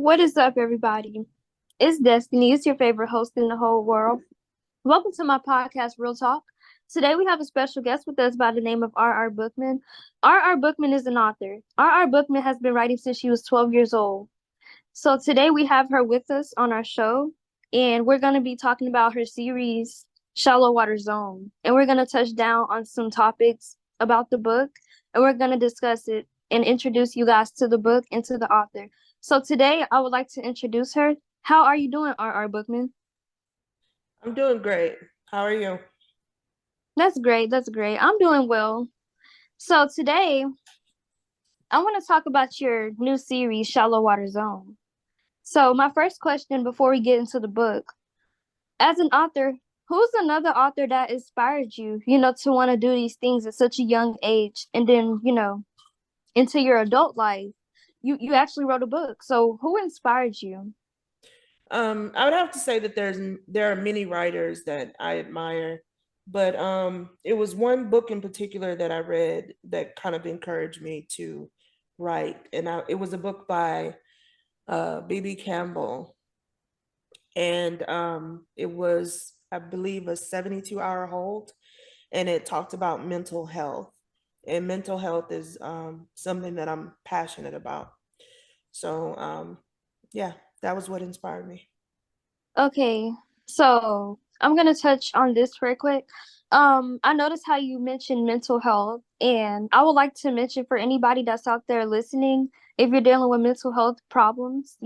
What is up, everybody? It's Destiny. It's your favorite host in the whole world. Welcome to my podcast, Real Talk. Today we have a special guest with us by the name of R.R. Bookman. R.R. Bookman is an author. R.R. Bookman has been writing since she was 12 years old. So today we have her with us on our show, and we're going to be talking about her series, Shallow Water Zone. And we're going to touch down on some topics about the book, and we're going to discuss it and introduce you guys to the book and to the author. So today I would like to introduce her. How are you doing, R.R. Bookman? I'm doing great. How are you? That's great. That's great. I'm doing well. So today I want to talk about your new series, Shallow Water Zone. So my first question before we get into the book, as an author, who's another author that inspired you, to want to do these things at such a young age and then, into your adult life? You actually wrote a book. So who inspired you? I would have to say that there are many writers that I admire, but it was one book in particular that I read that kind of encouraged me to write, and it was a book by B.B. Campbell, and it was, I believe, a 72-hour hold, and it talked about mental health, and mental health is something that I'm passionate about. So yeah, that was what inspired me. Okay, so I'm gonna touch on this real quick. I noticed how you mentioned mental health, and I would like to mention for anybody that's out there listening, if you're dealing with mental health problems,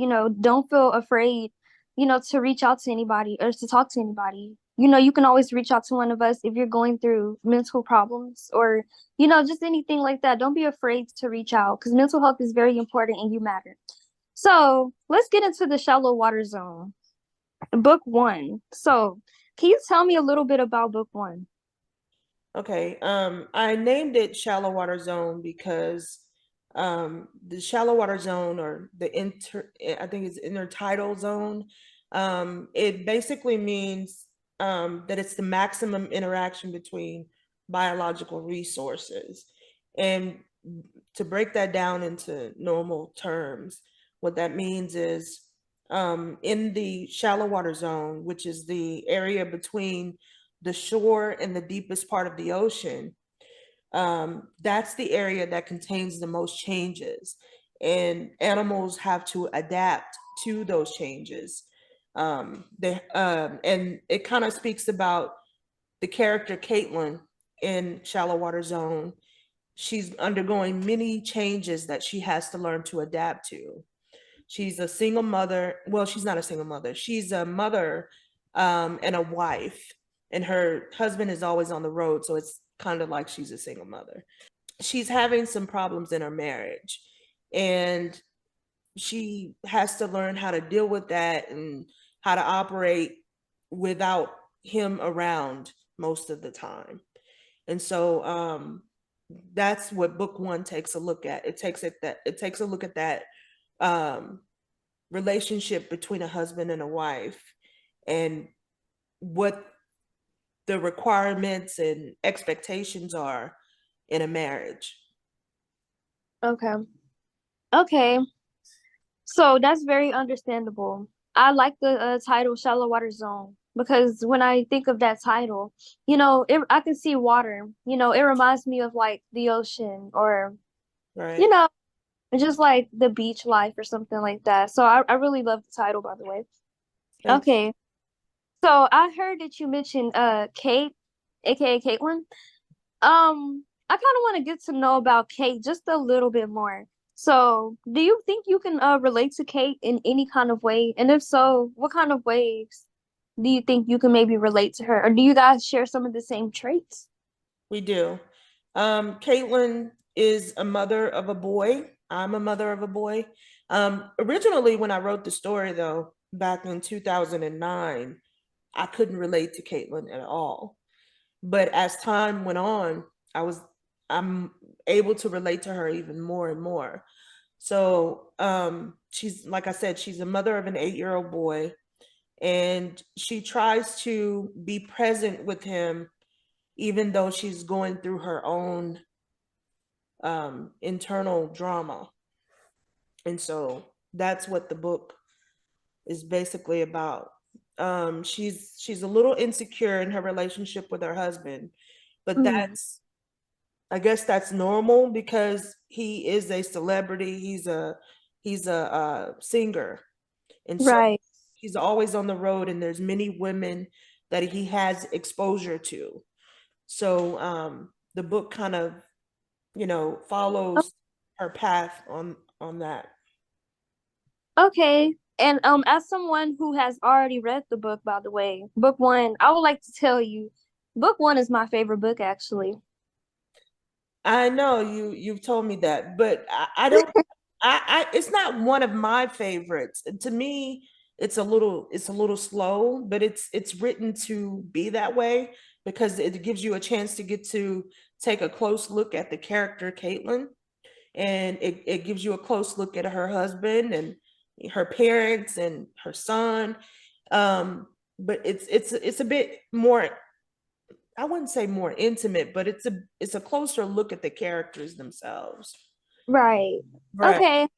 don't feel afraid, to reach out to anybody or to talk to anybody. You can always reach out to one of us if you're going through mental problems or, just anything like that. Don't be afraid to reach out because mental health is very important and you matter. So let's get into the shallow water zone. Book one. So, can you tell me a little bit about book one? Okay. I named it Shallow Water Zone because the shallow water zone, or I think it's intertidal zone, it basically means that it's the maximum interaction between biological resources. And to break that down into normal terms, what that means is in the shallow water zone, which is the area between the shore and the deepest part of the ocean, that's the area that contains the most changes. And animals have to adapt to those changes. And it kind of speaks about the character Caitlin in Shallow Water Zone. She's undergoing many changes that she has to learn to adapt to. She's a single mother. Well, she's not a single mother. She's a mother and a wife, and her husband is always on the road. So it's kind of like she's a single mother. She's having some problems in her marriage, and she has to learn how to deal with that and how to operate without him around most of the time. And so that's what book one takes a look at. It takes a look at that um, relationship between a husband and a wife, and what the requirements and expectations are in a marriage. Okay. Okay. So that's very understandable. I like the title Shallow Water Zone because when I think of that title, I can see water. It reminds me of like the ocean or, you Right. know, just like the beach life or something like that. So I really love the title, by the way. Thank you. Okay. So I heard that you mentioned Kate, aka Caitlin. I kind of want to get to know about Kate just a little bit more. So, do you think you can relate to Kate in any kind of way? And if so, what kind of ways do you think you can maybe relate to her? Or do you guys share some of the same traits? We do. Caitlin is a mother of a boy. I'm a mother of a boy. Originally, when I wrote the story, though, back in 2009, I couldn't relate to Caitlin at all. But as time went on, I was I'm able to relate to her even more and more. So she's, like I said, she's a mother of an 8-year-old boy, and she tries to be present with him even though she's going through her own internal drama. And so That's what the book is basically about. She's a little insecure in her relationship with her husband, but Mhm. that's, I guess that's normal because he is a celebrity. He's a singer, and so Right. he's always on the road, and there's many women that he has exposure to. So the book kind of, O- follows her path on that. Okay. And as someone who has already read the book, by the way, book one, I would like to tell you, book one is my favorite book actually. I know you've told me that, but I don't, it's not one of my favorites. To me, it's a little slow, but it's written to be that way because it gives you a chance to get to take a close look at the character Caitlin, and it gives you a close look at her husband and her parents and her son. Um, but it's a bit more, I wouldn't say more intimate, but it's a closer look at the characters themselves. Right. Right. Okay.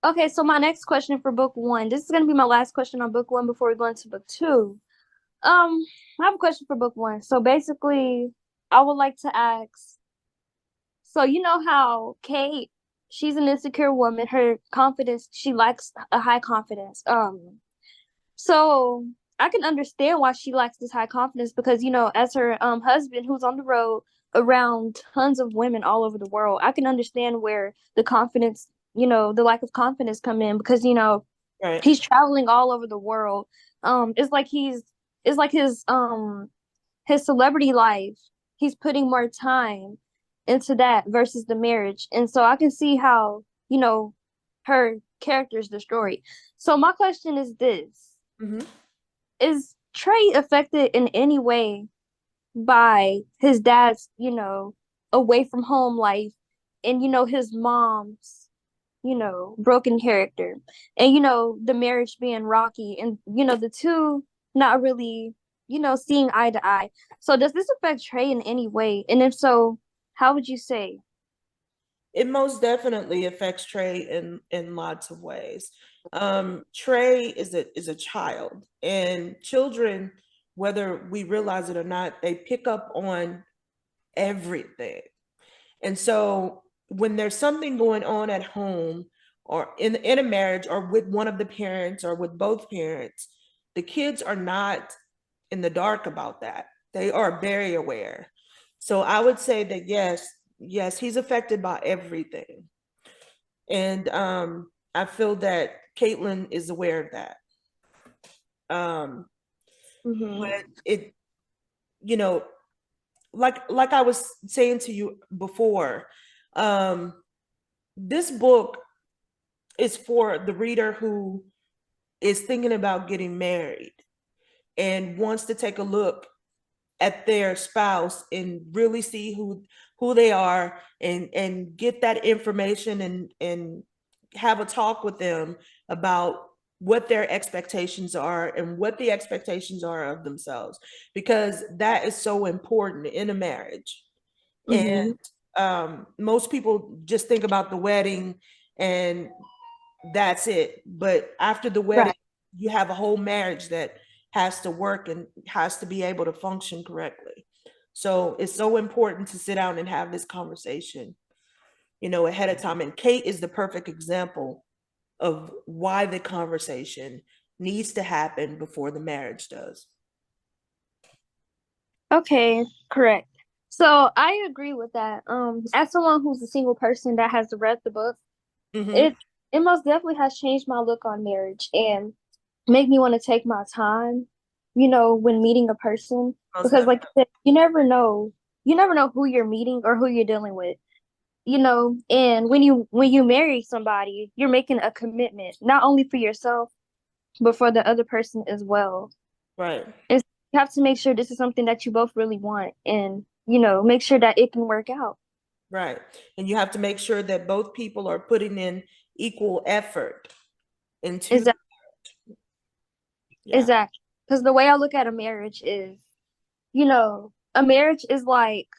Okay, so my next question for book one. This is gonna be my last question on book one before we go into book two. I have a question for book one. So basically, I would like to ask, so you know how Kate, she's an insecure woman. Her confidence, she likes a high confidence. So I can understand why she likes this high confidence because, as her husband who's on the road around tons of women all over the world, I can understand where the confidence, the lack of confidence come in because, Right. he's traveling all over the world. It's like his celebrity life, he's putting more time into that versus the marriage. And so I can see how, her character is destroyed. So my question is this. Hmm. Is Trey affected in any way by his dad's, away from home life and, his mom's, broken character and, the marriage being rocky and, the two not really, seeing eye to eye. So does this affect Trey in any way? And if so, how would you say? It most definitely affects Trey in lots of ways. Trey is a child, and children, whether we realize it or not, they pick up on everything. And so when there's something going on at home or in a marriage or with one of the parents or with both parents, the kids are not in the dark about that. They are very aware. So I would say that yes, yes, he's affected by everything. And I feel that Caitlin is aware of that. Um, Mm-hmm. but it, you know, like I was saying to you before, um, this book is for the reader who is thinking about getting married and wants to take a look at their spouse and really see who they are and get that information and have a talk with them about what their expectations are and what the expectations are of themselves, because that is so important in a marriage. And Mm-hmm. most people just think about the wedding and that's it. But after the wedding, Right. you have a whole marriage that has to work and has to be able to function correctly. So it's so important to sit down and have this conversation, ahead of time. And Kate is the perfect example of why the conversation needs to happen before the marriage does. Okay, correct. So I agree with that. As someone who's a single person that has read the book, Hmm. it it most definitely has changed my look on marriage and make me want to take my time, when meeting a person Most because like definitely. you said, you never know who you're meeting or who you're dealing with. And when you marry somebody, you're making a commitment not only for yourself but for the other person as well. Right, And you have to make sure this is something that you both really want and, make sure that it can work out. right. And you have to make sure that both people are putting in equal effort into, Exactly. yeah, Exactly. Because the way I look at a marriage is, a marriage is like,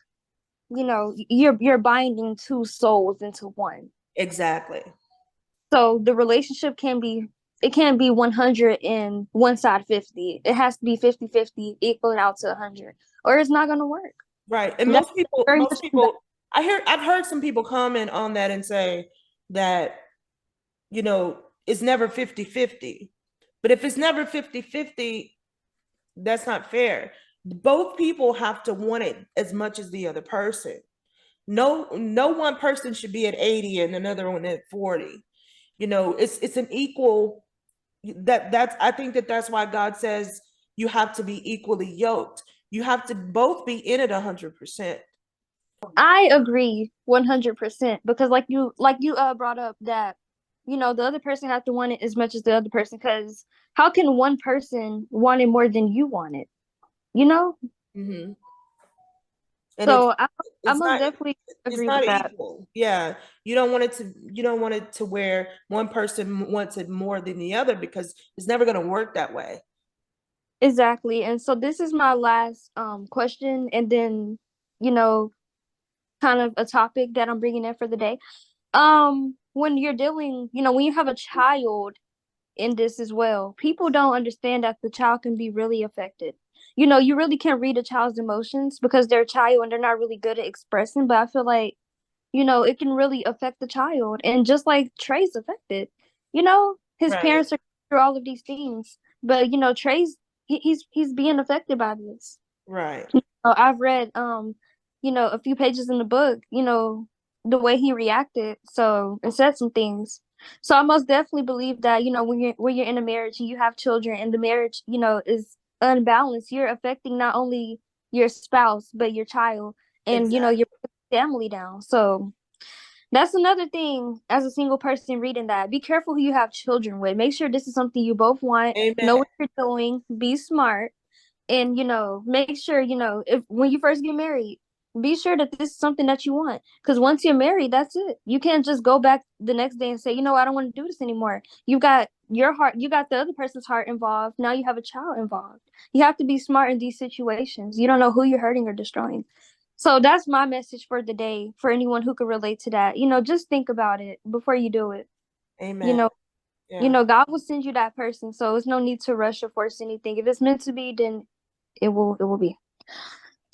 you're binding two souls into one. exactly. So the relationship can be, it can't be 100 and one side 50. It has to be 50-50, equaling out to 100, or it's not going to work. Right. And That's very most much people, I've heard some people comment on that and say that, you know, it's never 50-50. But if it's never 50-50, that's not fair. Both people have to want it as much as the other person. No one person should be at 80 and another one at 40. You know, it's an equal, that's I think that that's why God says you have to be equally yoked. You have to both be in it 100%. I agree 100% because like you brought up that the other person has to want it as much as the other person, because how can one person want it more than you want it? You know? Mm-hmm. And So I it's most not definitely it's agree not with that. equal. Yeah. You don't want it to where one person wants it more than the other, because it's never going to work that way. Exactly. And so this is my last question, and then you know kind of a topic that I'm bringing in for the day. When you're dealing, when you have a child in this as well, people don't understand that the child can be really affected. You really can't read a child's emotions because they're a child and they're not really good at expressing, but I feel like, it can really affect the child. And just like Trey's affected, his Right. parents are through all of these things, but Trey's he's being affected by this. Right. I've read a few pages in the book, the way he reacted, so and said some things. So I most definitely believe that, when you're in a marriage and you have children and the marriage, is unbalanced, you're affecting not only your spouse but your child, and your Exactly. family down. So that's another thing as a single person reading that. Be careful who you have children with. Make sure this is something you both want, know Amen. what you're doing, be smart, and make sure, if when you first get married, be sure that this is something that you want, because once you're married, that's it. You can't just go back the next day and say, I don't want to do this anymore. You got your heart, you got the other person's heart involved, now you have a child involved. You have to be smart in these situations. You don't know who you're hurting or destroying. So that's my message for the day, for anyone who could relate to that. Just think about it before you do it. you Amen. know Yeah. God will send you that person, so there's no need to rush or force anything. If it's meant to be, then it will be.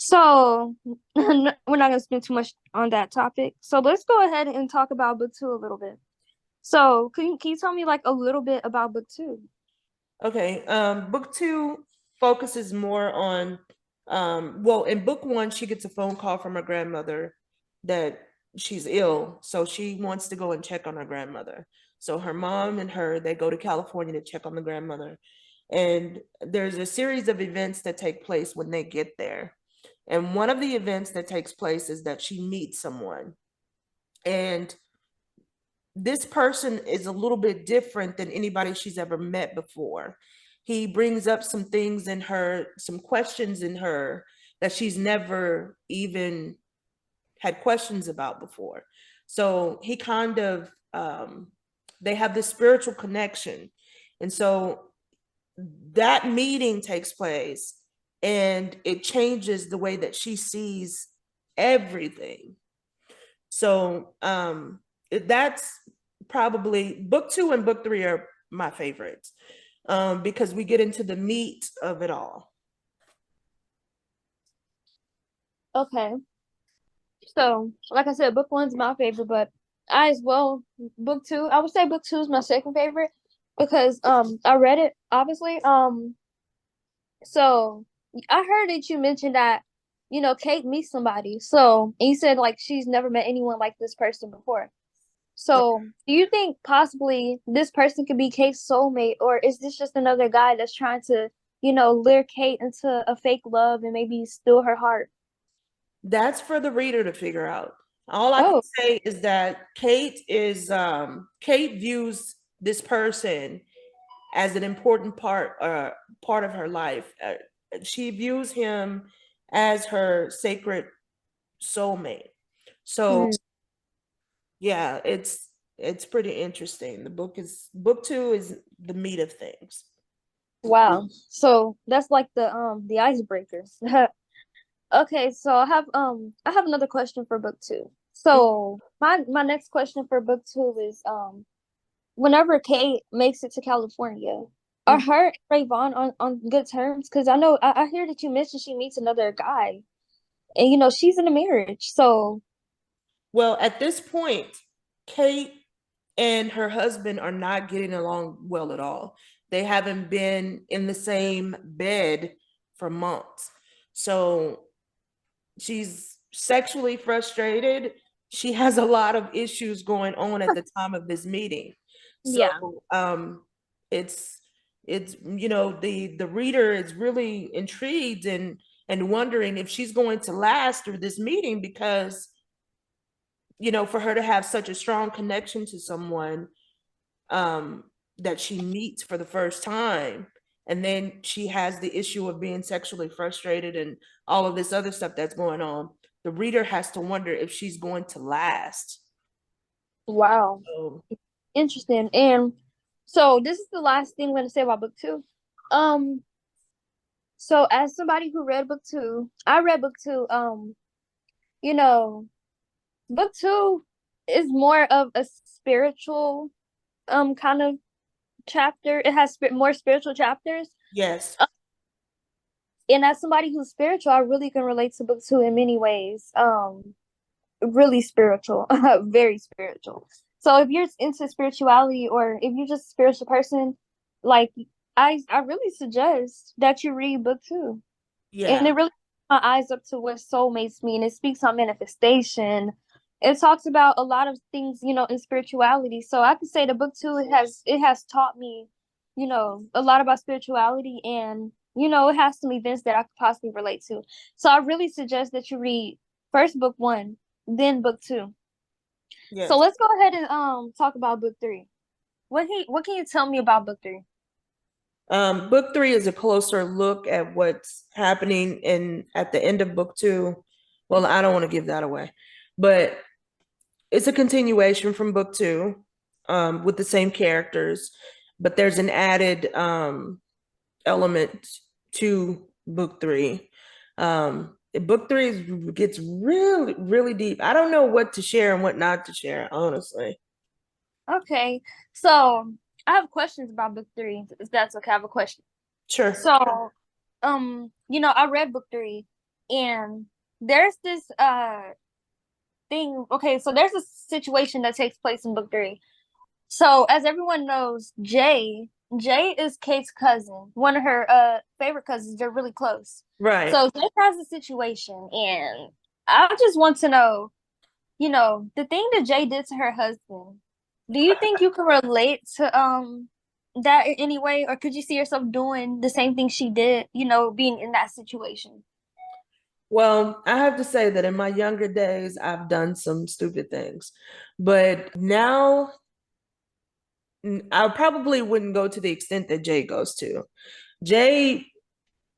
So we're not going to spend too much on that topic. So let's go ahead and talk about book two a little bit. So can you tell me like a little bit about book two? Okay. Book two focuses more on, well, in book one, she gets a phone call from her grandmother that she's ill. So she wants to go and check on her grandmother. So her mom and her, they go to California to check on the grandmother. And there's a series of events that take place when they get there. And one of the events that takes place is that she meets someone. And this person is a little bit different than anybody she's ever met before. He brings up some things in her, some questions in her that she's never even had questions about before. So he kind of, they have this spiritual connection. And so that meeting takes place and it changes the way that she sees everything. So that's probably book two and book three are my favorites, because we get into the meat of it all. Okay. So, like I said, book one's my favorite, but I as well, book two, I would say book two is my second favorite because I read it obviously. So I heard that you mentioned that, Kate meets somebody. So, and you said like she's never met anyone like this person before. So, do you think possibly this person could be Kate's soulmate, or is this just another guy that's trying to, lure Kate into a fake love and maybe steal her heart? That's for the reader to figure out. All I can Oh, say is that Kate views this person as an important part of her life. She views him as her sacred soulmate. So mm, yeah, it's pretty interesting. Book two is the meat of things. wow. So that's like the icebreaker. Okay, so I have another question for book two. So my next question for book two is whenever Kate makes it to California, are Mhm. her and Rayvon on good terms? Because I know I hear that you mentioned she meets another guy, and she's in a marriage. So Well, at this point, Kate and her husband are not getting along well at all. They haven't been in the same bed for months. So she's sexually frustrated. She has a lot of issues going on at the time of this meeting. yeah. So it's the reader is really intrigued and wondering if she's going to last through this meeting because for her to have such a strong connection to someone um, that she meets for the first time. And then she has the issue of being sexually frustrated and all of this other stuff that's going on. The reader has to wonder if she's going to last. Wow. So, Interesting. And so this is the last thing I'm going to say about book two. Um, so as somebody who read book two, I read book two. You know, book two is more of a spiritual kind of chapter. It has more spiritual chapters. yes, And as somebody who's spiritual, I really can relate to book two in many ways. Really spiritual, very spiritual. So if you're into spirituality or if you're just a spiritual person, like I really suggest that you read book two. And yeah, it really my eyes up to what soulmates mean. It speaks on manifestation. It talks about a lot of things, in spirituality. So I could say the book two it has taught me, a lot about spirituality and it has some events that I could possibly relate to. So I really suggest that you read first book one, then book two. So yes. let's go ahead and talk about book three. What can you tell me about book three? Book three is a closer look at what's happening in at the end of book two. Well, I don't want to give that away, but it's a continuation from book two, with the same characters, but there's an added element to book three. Book three gets really, really deep. I don't know what to share and what not to share, honestly. Okay. So I have questions about book three, if that's okay. I have a question. Sure. So, I read book three and there's this thing. Okay, so there's a situation that takes place in book three. So as everyone knows, Jay is Kate's cousin, one of her favorite cousins. They're really close. Right. So Jay has a situation and I just want to know, the thing that Jay did to her husband, do you think you can relate to that in any way, or could you see yourself doing the same thing she did, being in that situation? Well, I have to say that in my younger days, I've done some stupid things, but now I probably wouldn't go to the extent that Jay goes to. Jay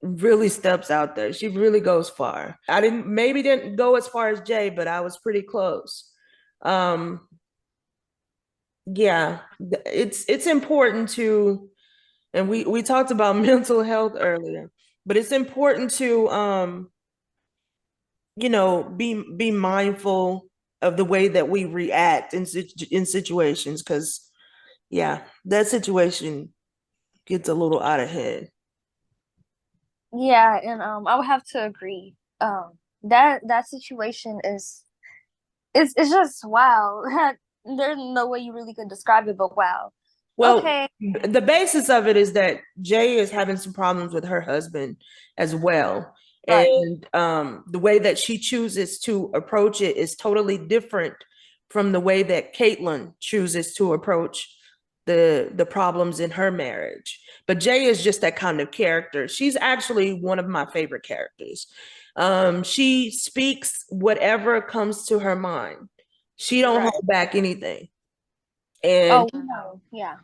really steps out there. She really goes far. I didn't go as far as Jay, but I was pretty close. Um, yeah, it's important to, and we talked about mental health earlier, but it's important to be mindful of the way that we react in situations because yeah, that situation gets a little out of hand. Yeah, and I would have to agree. That situation is it's just wow. There's no way you really could describe it, but wow. Well, Okay, the basis of it is that Jay is having some problems with her husband as well. right. And the way that she chooses to approach it is totally different from the way that Caitlin chooses to approach the problems in her marriage. But Jay is just that kind of character. She's actually one of my favorite characters. She speaks whatever comes to her mind. She don't Right. hold back anything. And Oh, no. Yeah.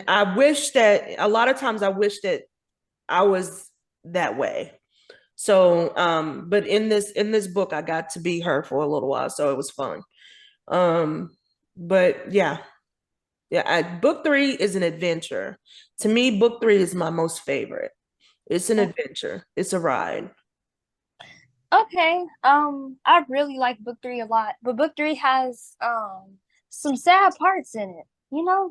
I wish that a lot of times I wish that I was that way. So but in this book I got to be her for a little while, so it was fun. Um but yeah, book three is an adventure. To me, book three is my most favorite. It's an adventure. It's a ride. Okay. I really like book three a lot, but book three has some sad parts in it.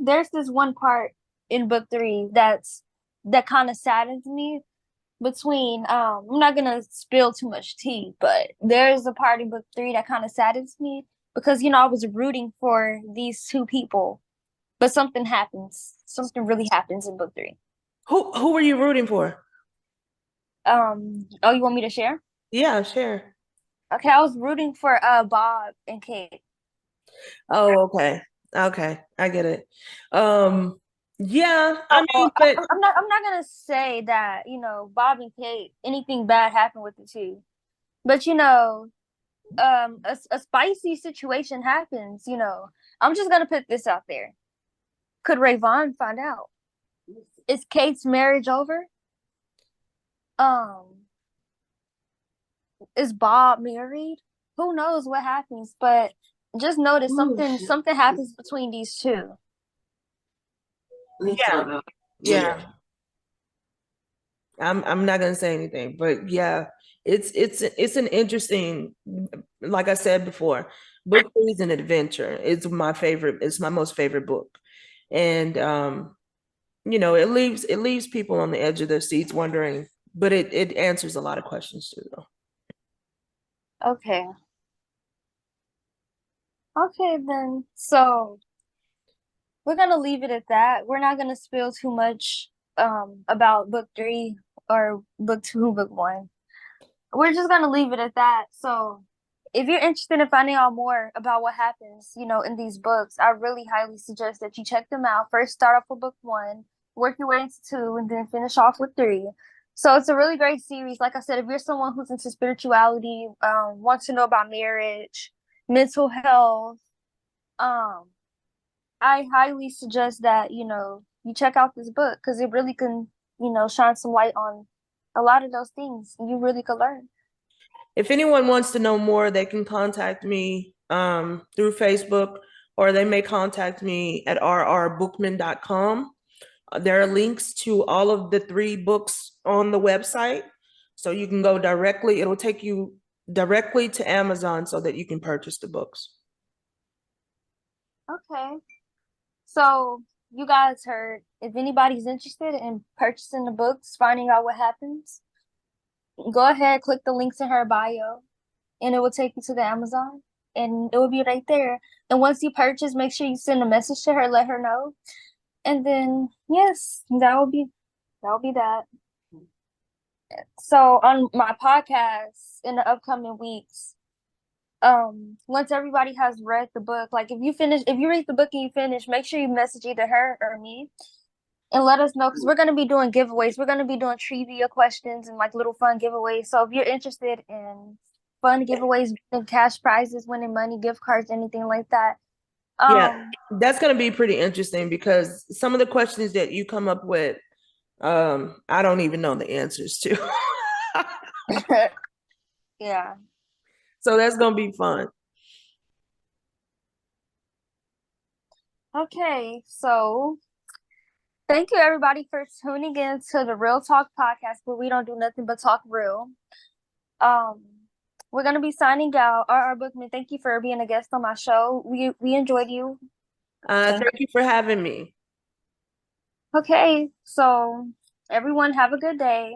there's this one part in book three that kind of saddens me between I'm not gonna spill too much tea, but there's a part in book three that kind of saddens me because I was rooting for these two people, but something happens. Something really happens in book three. Who were you rooting for? Oh, you want me to share? Yeah, share. Okay, I was rooting for Bob and Kate. Oh, okay. Okay, I get it. Yeah, I Oh, mean, but I'm not gonna say that, Bob and Kate, anything bad happened with the two. But a spicy situation happens, I'm just gonna put this out there. Could Rayvon find out? Is Kate's marriage over? Um, is Bob married? Who knows what happens, but just notice something happens between these two. yeah, yeah. I'm not gonna say anything, but yeah, it's an interesting, like I said before, book three is an adventure. It's my favorite. It's my most favorite book, and it leaves people on the edge of their seats wondering, but it answers a lot of questions too, though. Okay. Okay then. So we're gonna leave it at that. We're not gonna spill too much about book three or book two, book one. We're just gonna leave it at that. So if you're interested in finding out more about what happens, in these books, I really highly suggest that you check them out. First start off with book one, work your way into two, and then finish off with three. So it's a really great series. Like I said, if you're someone who's into spirituality, wants to know about marriage, mental health, um, I highly suggest that, you check out this book because it really can, shine some light on a lot of those things. You really could learn. If anyone wants to know more, they can contact me through Facebook, or they may contact me at rrbookman.com. There are links to all of the three books on the website. So you can go directly, it'll take you directly to Amazon so that you can purchase the books. Okay. So you guys heard if anybody's interested in purchasing the books, finding out what happens, go ahead, click the links in her bio, and it will take you to the Amazon, and it will be right there. And once you purchase, make sure you send a message to her, let her know. And then yes, that will be that. So on my podcast in the upcoming weeks, once everybody has read the book, like if you read the book and you finish, make sure you message either her or me and let us know because we're gonna be doing giveaways. We're gonna be doing trivia questions and like little fun giveaways. So if you're interested in fun giveaways, winning cash prizes, winning money, gift cards, anything like that, Yeah, um, that's going to be pretty interesting because some of the questions that you come up with, I don't even know the answers to. yeah. So that's going to be fun. Okay, so thank you everybody for tuning in to the Real Talk podcast where we don't do nothing but talk real. Um, we're gonna be signing out. R. Bookman, thank you for being a guest on my show. We enjoyed you. And Thank you for having me. okay, so everyone have a good day.